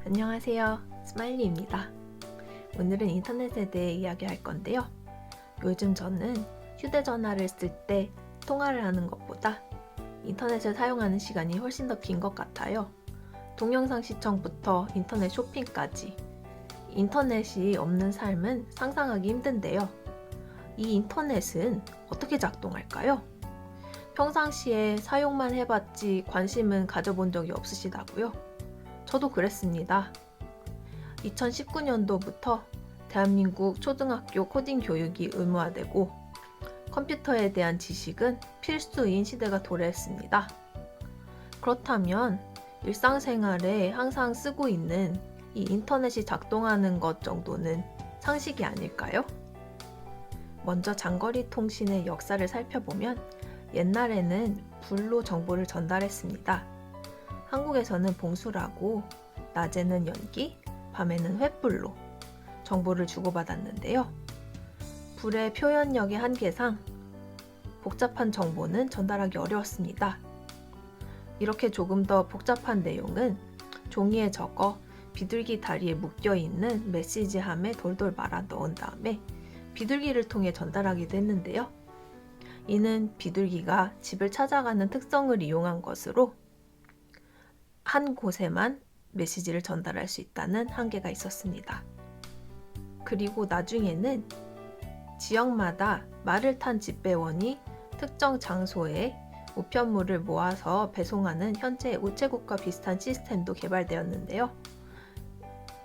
안녕하세요. 스마일리입니다. 오늘은 인터넷에 대해 이야기할 건데요. 요즘 저는 휴대전화를 쓸 때 통화를 하는 것보다 인터넷을 사용하는 시간이 훨씬 더 긴 것 같아요. 동영상 시청부터 인터넷 쇼핑까지 인터넷이 없는 삶은 상상하기 힘든데요. 이 인터넷은 어떻게 작동할까요? 평상시에 사용만 해봤지 관심은 가져본 적이 없으시다고요? 저도 그랬습니다. 2019년도부터 대한민국 초등학교 코딩 교육이 의무화되고 컴퓨터에 대한 지식은 필수인 시대가 도래했습니다. 그렇다면 일상생활에 항상 쓰고 있는 이 인터넷이 작동하는 것 정도는 상식이 아닐까요? 먼저 장거리 통신의 역사를 살펴보면 옛날에는 불로 정보를 전달했습니다. 한국에서는 봉수라고 낮에는 연기, 밤에는 횃불로 정보를 주고받았는데요. 불의 표현력의 한계상 복잡한 정보는 전달하기 어려웠습니다. 이렇게 조금 더 복잡한 내용은 종이에 적어 비둘기 다리에 묶여있는 메시지함에 돌돌 말아 넣은 다음에 비둘기를 통해 전달하기도 했는데요. 이는 비둘기가 집을 찾아가는 특성을 이용한 것으로 한 곳에만 메시지를 전달할 수 있다는 한계가 있었습니다. 그리고 나중에는 지역마다 말을 탄 집배원이 특정 장소에 우편물을 모아서 배송하는 현재 우체국과 비슷한 시스템도 개발되었는데요.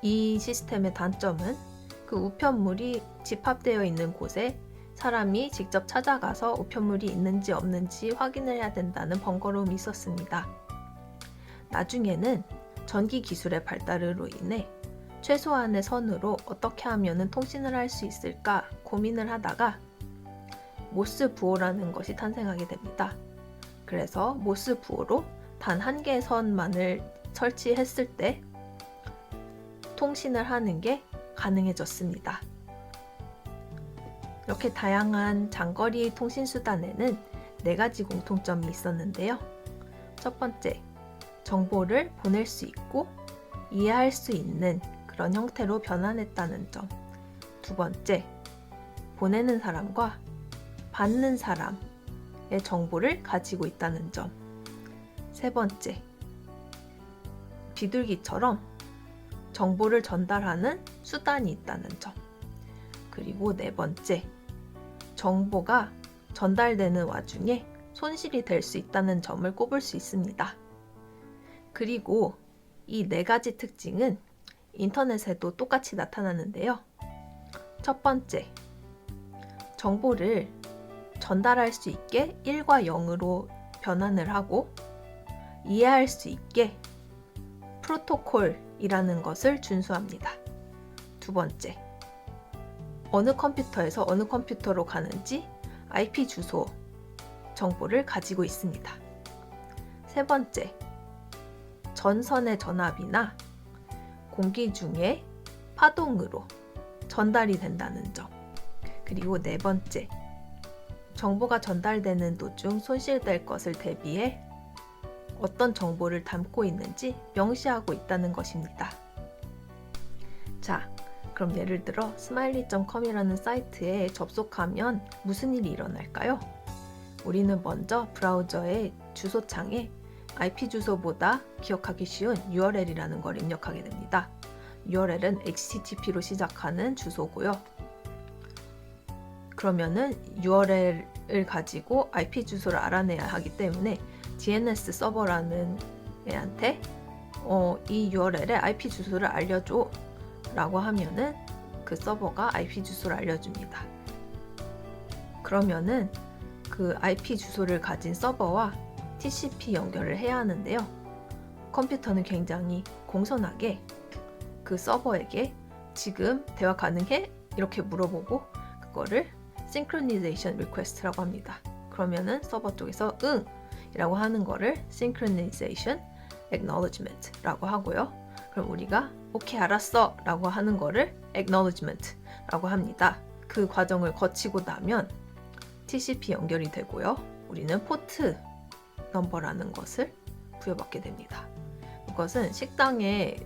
이 시스템의 단점은 그 우편물이 집합되어 있는 곳에 사람이 직접 찾아가서 우편물이 있는지 없는지 확인을 해야 된다는 번거로움이 있었습니다. 나중에는 전기 기술의 발달으로 인해 최소한의 선으로 어떻게 하면 통신을 할 수 있을까 고민을 하다가 모스 부호라는 것이 탄생하게 됩니다. 그래서 모스 부호로 단 한 개의 선만을 설치했을 때 통신을 하는 게 가능해졌습니다. 이렇게 다양한 장거리 통신 수단에는 4가지 공통점이 있었는데요. 첫 번째, 정보를 보낼 수 있고 이해할 수 있는 그런 형태로 변환했다는 점. 두 번째, 보내는 사람과 받는 사람의 정보를 가지고 있다는 점. 세 번째, 비둘기처럼 정보를 전달하는 수단이 있다는 점. 그리고 네 번째, 정보가 전달되는 와중에 손실이 될 수 있다는 점을 꼽을 수 있습니다. 그리고 이 4가지 특징은 인터넷에도 똑같이 나타나는데요. 첫 번째, 정보를 전달할 수 있게 1과 0으로 변환을 하고 이해할 수 있게 프로토콜이라는 것을 준수합니다. 두 번째, 어느 컴퓨터에서 어느 컴퓨터로 가는지 IP 주소 정보를 가지고 있습니다. 세 번째, 전선의 전압이나 공기 중의 파동으로 전달이 된다는 점. 그리고 네 번째, 정보가 전달되는 도중 손실될 것을 대비해 어떤 정보를 담고 있는지 명시하고 있다는 것입니다. 자, 그럼 예를 들어 smiley.com이라는 사이트에 접속하면 무슨 일이 일어날까요? 우리는 먼저 브라우저의 주소창에 IP 주소보다 기억하기 쉬운 URL이라는 걸 입력하게 됩니다. URL은 HTTP로 시작하는 주소고요. 그러면은 URL을 가지고 IP 주소를 알아내야 하기 때문에 DNS 서버라는 애한테 이 URL에 IP 주소를 알려줘 라고 하면은 그 서버가 IP 주소를 알려줍니다. 그러면은 그 IP 주소를 가진 서버와 TCP 연결을 해야 하는데요. 컴퓨터는 굉장히 공손하게 그 서버에게 지금 대화 가능해? 이렇게 물어보고 그거를 Synchronization Request라고 합니다. 그러면은 서버 쪽에서 응! 이라고 하는 거를 Synchronization Acknowledgement 라고 하고요. 그럼 우리가 오케이 알았어 라고 하는 거를 Acknowledgement 라고 합니다. 그 과정을 거치고 나면 TCP 연결이 되고요. 우리는 포트 넘버라는 것을 부여받게 됩니다. 그것은 식당에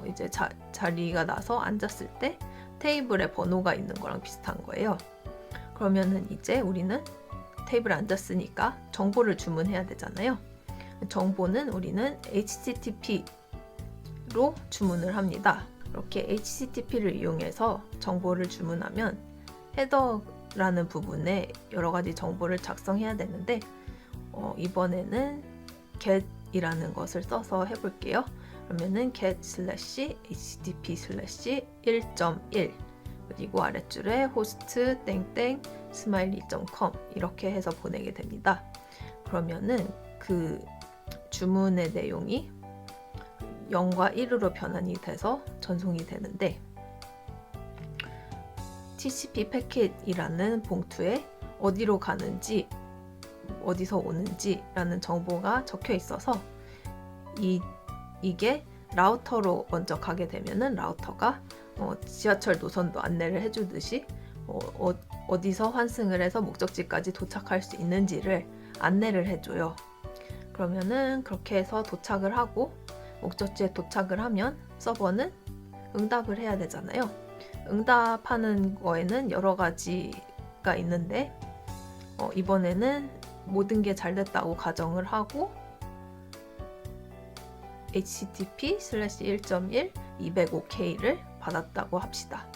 이제 자리가 나서 앉았을 때 테이블에 번호가 있는 거랑 비슷한 거예요. 그러면은 이제 우리는 테이블에 앉았으니까 정보를 주문해야 되잖아요. 정보는 우리는 HTTP로 주문을 합니다. 이렇게 HTTP를 이용해서 정보를 주문하면 헤더라는 부분에 여러 가지 정보를 작성해야 되는데 이번에는 get이라는 것을 써서 해볼게요. 그러면은 get/http/1.1 그리고 아랫줄에 host 땡땡 smiley.com 이렇게 해서 보내게 됩니다. 그러면은 그 주문의 내용이 0과 1으로 변환이 돼서 전송이 되는데 TCP 패킷이라는 봉투에 어디로 가는지 어디서 오는지라는 정보가 적혀 있어서 이게 라우터로 먼저 가게 되면은 라우터가 지하철 노선도 안내를 해주듯이 어디서 환승을 해서 목적지까지 도착할 수 있는지를 안내를 해줘요. 그러면은 그렇게 해서 도착을 하고 목적지에 도착을 하면 서버는 응답을 해야 되잖아요. 응답하는 거에는 여러 가지가 있는데 이번에는 모든 게 잘 됐다고 가정을 하고 http/1.1 205K를 받았다고 합시다.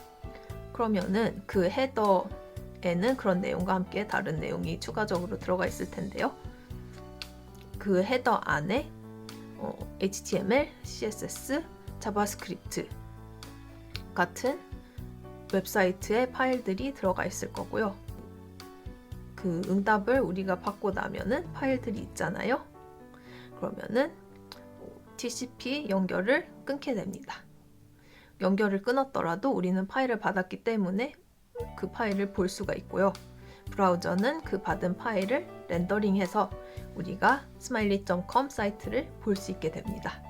그러면은 그 헤더에는 그런 내용과 함께 다른 내용이 추가적으로 들어가 있을 텐데요. 그 헤더 안에 HTML, CSS, 자바스크립트 같은 웹사이트의 파일들이 들어가 있을 거고요. 그 응답을 우리가 받고 나면은 파일들이 있잖아요. 그러면은 TCP 연결을 끊게 됩니다. 연결을 끊었더라도 우리는 파일을 받았기 때문에 그 파일을 볼 수가 있고요. 브라우저는 그 받은 파일을 렌더링해서 우리가 smiley.com 사이트를 볼 수 있게 됩니다.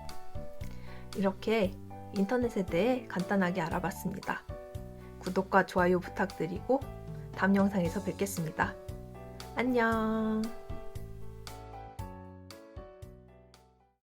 이렇게 인터넷에 대해 간단하게 알아봤습니다. 구독과 좋아요 부탁드리고 다음 영상에서 뵙겠습니다. 안녕.